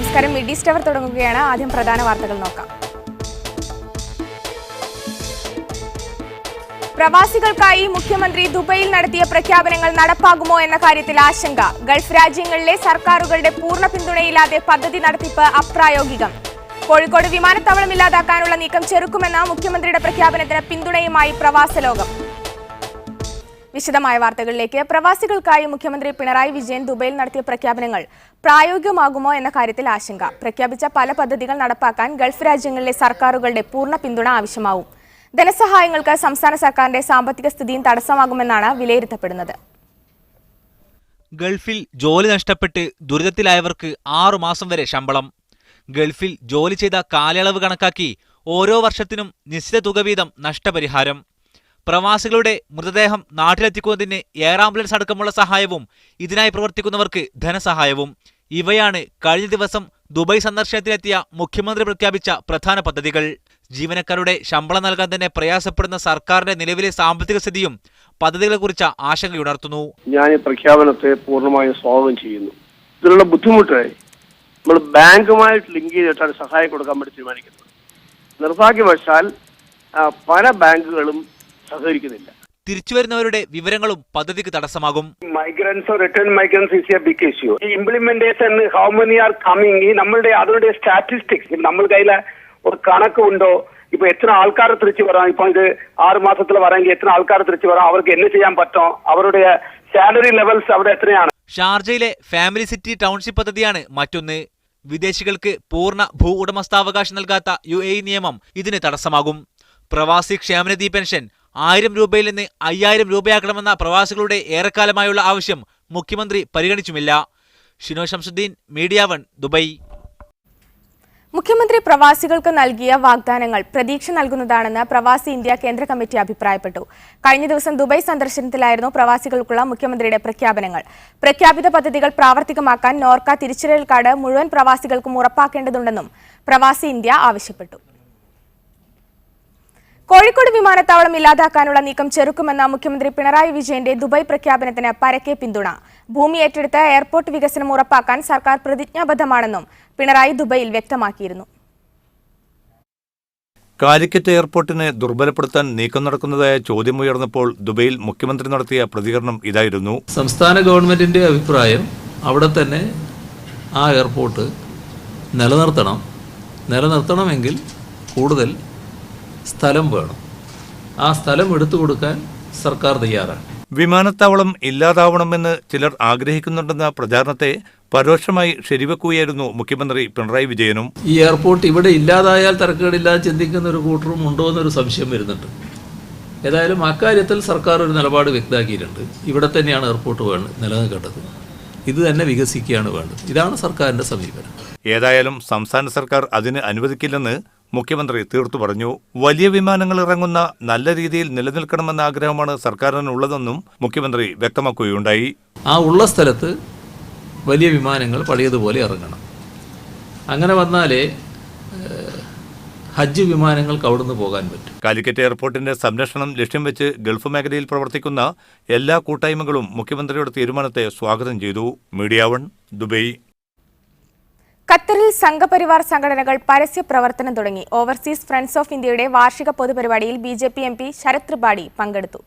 നമസ്കാരം. മിഡി സ്റ്റവർ തുടങ്ങുകയാണ്. ആദ്യം പ്രധാന വാർത്തകൾ നോക്കാം. പ്രവാസികൾക്കായി മുഖ്യമന്ത്രി ദുബൈയിൽ നടത്തിയ പ്രഖ്യാപനങ്ങൾ നടപ്പാകുമോ എന്ന കാര്യത്തിൽ ആശങ്ക. ഗൾഫ് രാജ്യങ്ങളിലെ സർക്കാരുകളുടെ പൂർണ്ണ പിന്തുണയില്ലാതെ പദ്ധതി നടത്തിപ്പ് അപ്രായോഗികം. കോഴിക്കോട് വിമാനത്താവളം ഇല്ലാതാക്കാനുള്ള നീക്കം ചെറുക്കുമെന്ന മുഖ്യമന്ത്രിയുടെ പ്രഖ്യാപനത്തിന് പിന്തുണയുമായി പ്രവാസലോകം. വിശദമായ വാർത്തകളിലേക്ക്. പ്രവാസികൾക്കായി മുഖ്യമന്ത്രി പിണറായി വിജയൻ ദുബൈയിൽ നടത്തിയ പ്രഖ്യാപനങ്ങൾ പ്രായോഗികമാകുമോ എന്ന കാര്യത്തിൽ ആശങ്ക. പ്രഖ്യാപിച്ച പല പദ്ധതികൾ നടപ്പാക്കാൻ ഗൾഫ് രാജ്യങ്ങളിലെ സർക്കാരുകളുടെ പൂർണ്ണ പിന്തുണ ആവശ്യമാവും. ധനസഹായങ്ങൾക്ക് സംസ്ഥാന സർക്കാരിന്റെ സാമ്പത്തിക സ്ഥിതിയും തടസ്സമാകുമെന്നാണ് വിലയിരുത്തപ്പെടുന്നത്. ഗൾഫിൽ ജോലി നഷ്ടപ്പെട്ട് ദുരിതത്തിലായവർക്ക് 6 മാസം വരെ ശമ്പളം. ഗൾഫിൽ ജോലി ചെയ്ത കാലയളവ് കണക്കാക്കി ഓരോ വർഷത്തിനും നിശ്ചിത തുക വീതം നഷ്ടപരിഹാരം. പ്രവാസികളുടെ മൃതദേഹം നാട്ടിലെത്തിക്കുന്നതിന് എയർ ആംബുലൻസ് അടക്കമുള്ള സഹായവും ഇതിനായി പ്രവർത്തിക്കുന്നവർക്ക് ധനസഹായവും. ഇവയാണ് കഴിഞ്ഞ ദിവസം ദുബായ് സന്ദർശനത്തിനെത്തിയ മുഖ്യമന്ത്രി പ്രഖ്യാപിച്ച പ്രധാന പദ്ധതികൾ. ജീവനക്കാരുടെ ശമ്പളം നൽകാൻ തന്നെ പ്രയാസപ്പെടുന്ന സർക്കാരിന്റെ നിലവിലെ സാമ്പത്തിക സ്ഥിതിയും പദ്ധതികളെക്കുറിച്ച് ആശങ്കയുണർത്തുന്നു. ഞാൻ ഈ പ്രഖ്യാപനത്തെ പൂർണ്ണമായും സ്വാഗതം ചെയ്യുന്നു. ഇതിനുള്ള ബുദ്ധിമുട്ട് നമ്മൾ ബാങ്കുമായിട്ട് ലിങ്ക് ചെയ്തിട്ടാണ് സഹായം കൊടുക്കാൻ വേണ്ടി തീരുമാനിക്കുന്നത്. നിർഭാഗ്യവശാൽ പല ബാങ്കുകളും സഹകരിക്കുന്നില്ല. തിരിച്ചുവരുന്നവരുടെ വിവരങ്ങളും പദ്ധതിക്ക് തടസ്സമാകും. Migrants return migrants is a big issue. ഈ implementation how many are coming, ഈ നമ്മളുടെ അതിന്റെ സ്റ്റാറ്റിസ്റ്റിക്സ് നമ്മൾ കയ്യിൽ ഒരു കണക്ക് ഉണ്ടോ? ഇപ്പൊ എത്ര ആൾക്കാരെ തിരിച്ചു വരാം, ഇപ്പൊ ഇത് 6 മാസത്തിൽ വരാമെങ്കിൽ എത്ര ആൾക്കാരെ തിരിച്ചു വരാം, അവർക്ക് എന്ത് ചെയ്യാൻ പറ്റും, അവരുടെ സാലറി ലെവൽസ് അവിടെ എത്രയാണ്? ഷാർജയിലെ ഫാമിലി സിറ്റി ടൗൺഷിപ്പ് പദ്ധതിയാണ് മറ്റൊന്ന്. വിദേശികൾക്ക് പൂർണ്ണ ഭൂ ഉടമസ്ഥാവകാശം നൽകാത്ത UAE നിയമം ഇതിന് തടസ്സമാകും. പ്രവാസി ക്ഷേമനിധി പെൻഷൻ 1000 രൂപയിൽ നിന്ന് 5000 രൂപയാക്കണമെന്ന പ്രവാസികളുടെ ഏറെക്കാലമായുള്ള ആവശ്യം മുഖ്യമന്ത്രി പരിഗണിച്ചുമില്ല. Shino Shamsuddin, media 1, Dubai. മുഖ്യമന്ത്രി പ്രവാസികൾക്ക് നൽകിയ വാഗ്ദാനങ്ങൾ പ്രതീക്ഷ നൽകുന്നതാണെന്ന് പ്രവാസി ഇന്ത്യ കേന്ദ്ര കമ്മിറ്റി അഭിപ്രായപ്പെട്ടു. കഴിഞ്ഞ ദിവസം ദുബായ് സന്ദർശനത്തിലായിരുന്നു പ്രവാസികൾക്കുള്ള മുഖ്യമന്ത്രിയുടെ പ്രഖ്യാപനങ്ങൾ. പ്രഖ്യാപിത പദ്ധതികൾ പ്രാവർത്തികമാക്കാൻ നോർക്ക തിരിച്ചറിയൽ കാർഡ് മുഴുവൻ പ്രവാസികൾക്കും ഉറപ്പാക്കേണ്ടതുണ്ടെന്നും പ്രവാസി ഇന്ത്യ ആവശ്യപ്പെട്ടു. കോഴിക്കോട് വിമാനത്താവളം ഇല്ലാതാക്കാനുള്ള നീക്കം ചെറുക്കുമെന്ന മുഖ്യമന്ത്രി പിണറായി വിജയന്റെ ദുബായ് പ്രഖ്യാപനത്തിന് പരക്കെ പിന്തുണ. ഭൂമി ഏറ്റെടുത്ത് എയർപോർട്ട് വികസനം ഉറപ്പാക്കാൻ സർക്കാർ പ്രതിജ്ഞാബദ്ധമാണെന്നും പിണറായി ദുബായിൽ വ്യക്തമാക്കിയിരുന്നു. കാലിക്കറ്റ് എയർപോർട്ടിനെ ദുർബലപ്പെടുത്താൻ നീക്കം നടക്കുന്നതായ ചോദ്യമുയർന്നപ്പോൾ ദുബൈയിൽ മുഖ്യമന്ത്രി നടത്തിയ പ്രതികരണം ഇതായിരുന്നു. സംസ്ഥാന ഗവൺമെന്റിന്റെ അഭിപ്രായം അവിടെ തന്നെ ആ എയർപോർട്ട് നിലനിർത്തണമെങ്കിൽ കൂടുതൽ സ്ഥലം വേണം. ആ സ്ഥലം എടുത്തു കൊടുക്കാൻ സർക്കാർ തയ്യാറാണ്. വിമാനത്താവളം ഇല്ലാതാവണമെന്ന് ചിലർ ആഗ്രഹിക്കുന്നുണ്ടെന്ന പ്രചാരണത്തെ പരോക്ഷമായി ശരിവെക്കുകയായിരുന്നു മുഖ്യമന്ത്രി പിണറായി വിജയനും. ഈ എയർപോർട്ട് ഇവിടെ ഇല്ലാതായാൽ തരക്കേടില്ലാതെ ചിന്തിക്കുന്ന ഒരു കൂട്ടറും ഉണ്ടോ എന്നൊരു സംശയം വരുന്നുണ്ട്. ഏതായാലും അക്കാര്യത്തിൽ സർക്കാർ ഒരു നിലപാട് വ്യക്തമാക്കിയിട്ടുണ്ട്. ഇവിടെ തന്നെയാണ് എയർപോർട്ട് നിലനിൽക്കേണ്ടത്. ഇത് തന്നെ വികസിക്കുകയാണ് വേണ്ടത്. ഇതാണ് സർക്കാരിന്റെ സമീപനം. ഏതായാലും സംസ്ഥാന സർക്കാർ അതിന് അനുവദിക്കില്ലെന്ന് മുഖ്യമന്ത്രി തീർത്തു പറഞ്ഞു. വലിയ വിമാനങ്ങൾ ഇറങ്ങുന്ന നല്ല രീതിയിൽ നിലനിൽക്കണമെന്ന ആഗ്രഹമാണ് സർക്കാരിനുള്ളതെന്നും മുഖ്യമന്ത്രി വ്യക്തമാക്കുകയുണ്ടായി. ആ ഉള്ള സ്ഥലത്ത് വലിയ വിമാനങ്ങൾ പഴയതുപോലെ ഇറങ്ങണം. അങ്ങനെ വന്നാലേ ഹജ്ജ് വിമാനങ്ങൾക്ക് അവിടുന്ന് പോകാൻ പറ്റും. കാലിക്കറ്റ് എയർപോർട്ടിന്റെ സംരക്ഷണം ലക്ഷ്യം വെച്ച് ഗൾഫ് മേഖലയിൽ പ്രവർത്തിക്കുന്ന എല്ലാ കൂട്ടായ്മകളും മുഖ്യമന്ത്രിയുടെ തീരുമാനത്തെ സ്വാഗതം ചെയ്തു. Media 1, Dubai. ഖത്തറിൽ സംഘപരിവാർ സംഘടനകൾ പരസ്യ പ്രവർത്തനം തുടങ്ങി. ഓവർസീസ് ഫ്രണ്ട്സ് ഓഫ് ഇന്ത്യയുടെ വാർഷിക പൊതുപരിപാടിയിൽ BJP MP ശരത് ത്രിപാഠി പങ്കെടുത്തു.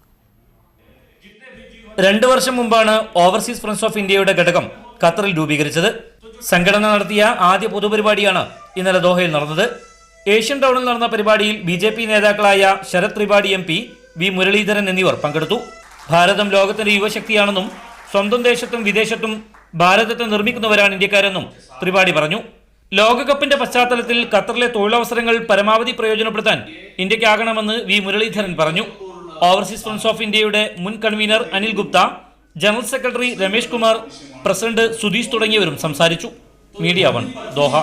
2 വർഷം മുമ്പാണ് ഓവർസീസ് ഫ്രണ്ട്സ് ഓഫ് ഇന്ത്യയുടെ ഘടകം ഖത്തറിൽ രൂപീകരിച്ചത്. സംഘടന നടത്തിയ ആദ്യ പൊതുപരിപാടിയാണ് ഇന്നലെ ദോഹയിൽ നടന്നത്. ഏഷ്യൻ ടൗണിൽ നടന്ന പരിപാടിയിൽ BJP നേതാക്കളായ ശരത് ത്രിപാഠി MP, V മുരളീധരൻ എന്നിവർ പങ്കെടുത്തു. ഭാരതം ലോകത്തിന്റെ യുവശക്തിയാണെന്നും സ്വന്തം ദേശത്തും വിദേശത്തും ഭാരതത്തെ നിർമ്മിക്കുന്നവരാണ് ഇന്ത്യക്കാരെന്നും ത്രിപാഠി പറഞ്ഞു. ലോകകപ്പിന്റെ പശ്ചാത്തലത്തിൽ ഖത്തറിലെ തൊഴിലവസരങ്ങൾ പരമാവധി പ്രയോജനപ്പെടുത്താൻ ഇന്ത്യക്കാകണമെന്ന് V മുരളീധരൻ പറഞ്ഞു. ഓവർസീസ് ഫ്രണ്ട്സ് ഓഫ് ഇന്ത്യയുടെ മുൻ convener Anil Gupta, general secretary Ramesh Kumar, president Sudheesh തുടങ്ങിയവരും സംസാരിച്ചു. Media 1, Doha.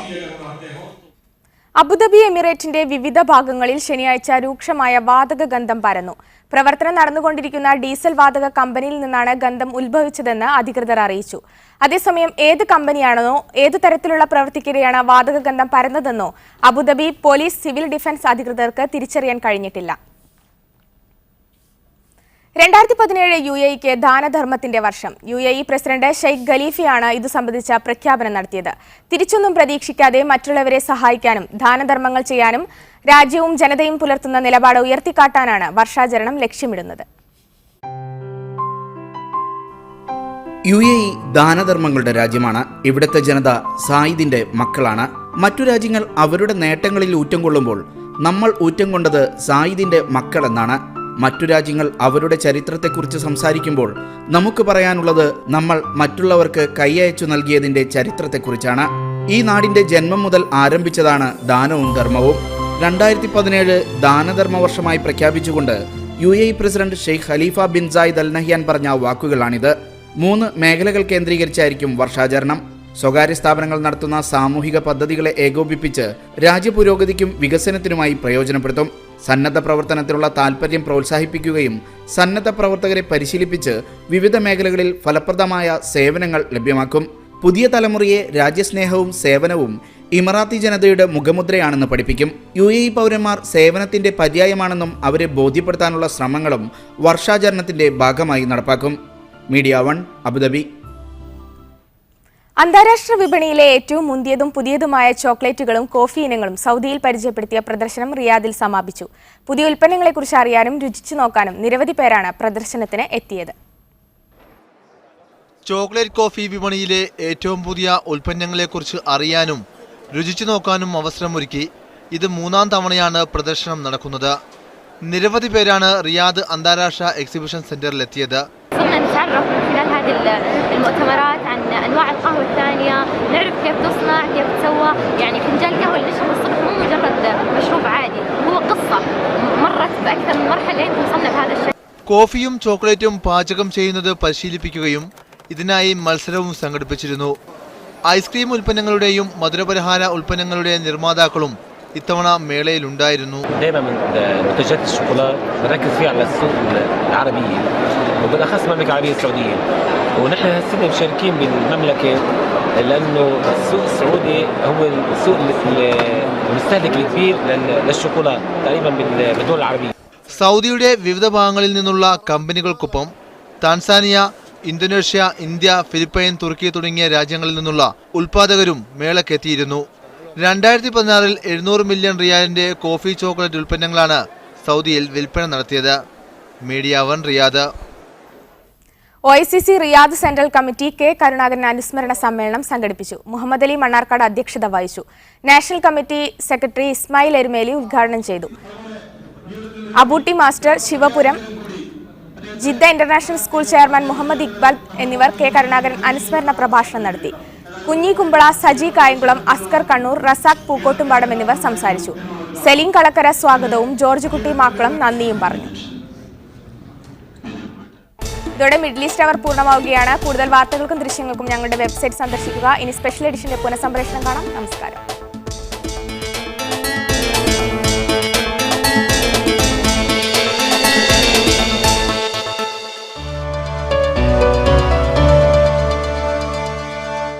അബുദാബി എമിറേറ്റിന്റെ വിവിധ ഭാഗങ്ങളിൽ ശനിയാഴ്ച രൂക്ഷമായ വാതക ഗന്ധം പരന്നു. പ്രവർത്തനം നടന്നുകൊണ്ടിരിക്കുന്ന ഡീസൽ വാതക കമ്പനിയിൽ നിന്നാണ് ഗന്ധം ഉത്ഭവിച്ചതെന്ന് അധികൃതർ അറിയിച്ചു. അതേസമയം ഏത് കമ്പനിയാണെന്നോ ഏതു തരത്തിലുള്ള പ്രവൃത്തിക്കിടെയാണ് വാതക ഗന്ധം പരന്നതെന്നോ അബുദാബി പോലീസ് സിവിൽ ഡിഫൻസ് അധികൃതർക്ക് തിരിച്ചറിയാൻ കഴിഞ്ഞിട്ടില്ല. 2017 UAE ദാനധർമ്മത്തിന്റെ വർഷം. UAE പ്രസിഡന്റ് ഷെയ്ഖ് ഖലീഫയാണ് ഇത് സംബന്ധിച്ച പ്രഖ്യാപനം നടത്തിയത്. തിരിച്ചൊന്നും പ്രതീക്ഷിക്കാതെ മറ്റുള്ളവരെ സഹായിക്കാനും ദാനധർമ്മങ്ങൾ ചെയ്യാനും രാജ്യവും ജനതയും പുലർത്തുന്ന നിലപാട് ഉയർത്തിക്കാട്ടാനാണ് വർഷാചരണം ലക്ഷ്യമിടുന്നത്. UAE ദാനധർമ്മങ്ങളുടെ രാജ്യമാണ്. ഇവിടുത്തെ ജനത സായിദിന്റെ മക്കളാണ്. മറ്റു രാജ്യങ്ങൾ അവരുടെ നേട്ടങ്ങളിൽ ഊറ്റം കൊള്ളുമ്പോൾ നമ്മൾ ഊറ്റം കൊണ്ടത് സായിദിന്റെ മക്കളെന്നാണ്. മറ്റു രാജ്യങ്ങൾ അവരുടെ ചരിത്രത്തെക്കുറിച്ച് സംസാരിക്കുമ്പോൾ നമുക്ക് പറയാനുള്ളത് നമ്മൾ മറ്റുള്ളവർക്ക് കൈയയച്ചു നൽകിയതിന്റെ ചരിത്രത്തെക്കുറിച്ചാണ്. ഈ നാടിന്റെ ജന്മം മുതൽ ആരംഭിച്ചതാണ് ദാനവും ധർമ്മവും. 2017 ദാനധർമ്മ വർഷമായി പ്രഖ്യാപിച്ചുകൊണ്ട് UAE president Sheikh Khalifa bin Zayed Al Nahyan പറഞ്ഞ വാക്കുകളാണിത്. 3 മേഖലകൾ കേന്ദ്രീകരിച്ചായിരിക്കും വർഷാചരണം. സ്വകാര്യ സ്ഥാപനങ്ങൾ നടത്തുന്ന സാമൂഹിക പദ്ധതികളെ ഏകോപിപ്പിച്ച് രാജ്യപുരോഗതിക്കും വികസനത്തിനുമായി പ്രയോജനപ്പെടുത്തും. സന്നദ്ധ പ്രവർത്തനത്തിനുള്ള താൽപ്പര്യം പ്രോത്സാഹിപ്പിക്കുകയും സന്നദ്ധ പ്രവർത്തകരെ പരിശീലിപ്പിച്ച് വിവിധ മേഖലകളിൽ ഫലപ്രദമായ സേവനങ്ങൾ ലഭ്യമാക്കും. പുതിയ തലമുറയെ രാജ്യസ്നേഹവും സേവനവും ഇമറാത്തി ജനതയുടെ മുഖമുദ്രയാണെന്ന് പഠിപ്പിക്കും. UAE പൗരന്മാർ സേവനത്തിന്റെ പര്യായമാണെന്നും അവരെ ബോധ്യപ്പെടുത്താനുള്ള ശ്രമങ്ങളും വർഷാചരണത്തിന്റെ ഭാഗമായി നടപ്പാക്കും. Media 1 Abu Dhabi. അന്താരാഷ്ട്ര വിപണിയിലെ ഏറ്റവും മുന്തിയതും പുതിയതുമായ ചോക്ലേറ്റുകളും കോഫി ഇനങ്ങളും സൗദിയിൽ പരിചയപ്പെടുത്തിയ പ്രദർശനം റിയാദിൽ സമാപിച്ചു. പുതിയ ഉൽപ്പന്നങ്ങളെക്കുറിച്ച് അറിയാനും രുചിച്ചു നോക്കാനും നിരവധി പേരാണ് പ്രദർശനത്തിന് എത്തിയത്. ചോക്ലേറ്റ് കോഫി വിപണിയിലെ ഏറ്റവും പുതിയ ഉൽപ്പന്നങ്ങളെക്കുറിച്ച് അറിയാനും രുചിച്ചു നോക്കാനും അവസരമൊരുക്കി ഇത് 3ാം തവണയാണ് പ്രദർശനം നടക്കുന്നത്. നിരവധി പേരാണ് റിയാദ് അന്താരാഷ്ട്ര എക്സിബിഷൻ സെന്ററിലെത്തിയത്. نتعرف من خلال هذه المؤتمرات عن انواع القهوه الثانيه، نعرف كيف تصنع، كيف تسوى، يعني فنجان القهوه اللي نشربه الصبح مو مجرد مشروب عادي، هو قصه مرت باكثر من مرحله لين وصلنا بهذا الشيء. കോഫിയും ചോക്ലേറ്റും പാചകം ചെയ്യുന്നത് പരിശീലിപ്പിക്കുകയും ഇതിനായി മത്സരവും സംഘടിപ്പിച്ചിരുന്നു. ഐസ്ക്രീം ഉൽപ്പന്നങ്ങളുടെയും മധുരപലഹാര ഉൽപ്പന്നങ്ങളുടെ നിർമ്മാതാക്കളും ഇത്തവണ മേളയിലുണ്ടായിരുന്നു. وبالاخص المملكه العربيه السعوديه ونحن هالسنه مشاركين بالمملكه لانه السوق السعودي هو السوق المستهلك الكبير للشوكولا تقريبا بالدول العربيه. സൗദിയുടെ വിവിധ ഭാഗങ്ങളിൽ നിന്നുള്ള കമ്പനികൾക്കൊപ്പം താൻസാനിയ, ഇന്തോനേഷ്യ, ഇന്ത്യ, ഫിലിപ്പൈൻ, തുർക്കി തുടങ്ങിയ രാജ്യങ്ങളിൽ നിന്നുള്ള ഉൽപ്പാദകരും മേളക്കെത്തിയിരുന്നു. 2016 700 മില്യൺ റിയാലിന്റെ കോഫി ചോക്ലേറ്റ് ഉൽപ്പന്നങ്ങളാണ് സൗദിയിൽ വിൽപ്പന നടത്തിയത്. Media 1 Riyadh. OICC Riyadh central committee K Karunakaran അനുസ്മരണ സമ്മേളനം സംഘടിപ്പിച്ചു. മുഹമ്മദ് അലി മണ്ണാർക്കാട് അധ്യക്ഷത വഹിച്ചു. National committee secretary Ismail Erumeli ഉദ്ഘാടനം ചെയ്തു. Abootty master, Sivapuram, Jeddah international school chairman Muhammad Iqbal എന്നിവർ കെ കരുണാകരൻ അനുസ്മരണ പ്രഭാഷണം നടത്തി. കുഞ്ഞി കുമ്പള, സജി കായംകുളം, അസ്കർ കണ്ണൂർ, റസാഖ് പൂക്കോട്ടുംപാടം എന്നിവർ സംസാരിച്ചു. സെലീം കളക്കര സ്വാഗതവും ജോർജ് കുട്ടി മാക്കുളം നന്ദിയും പറഞ്ഞു. ഇതോടെ മിഡിൽ ഈസ്റ്റ് അവർ പൂർണ്ണമാവുകയാണ്. കൂടുതൽ വാർത്തകൾക്കും ദൃശ്യങ്ങൾക്കും ഞങ്ങളുടെ വെബ്സൈറ്റ് സന്ദർശിക്കുക. ഇനി സ്പെഷ്യൽ എഡിഷന്റെ പുനഃസംപ്രേഷണം കാണാം. നമസ്കാരം.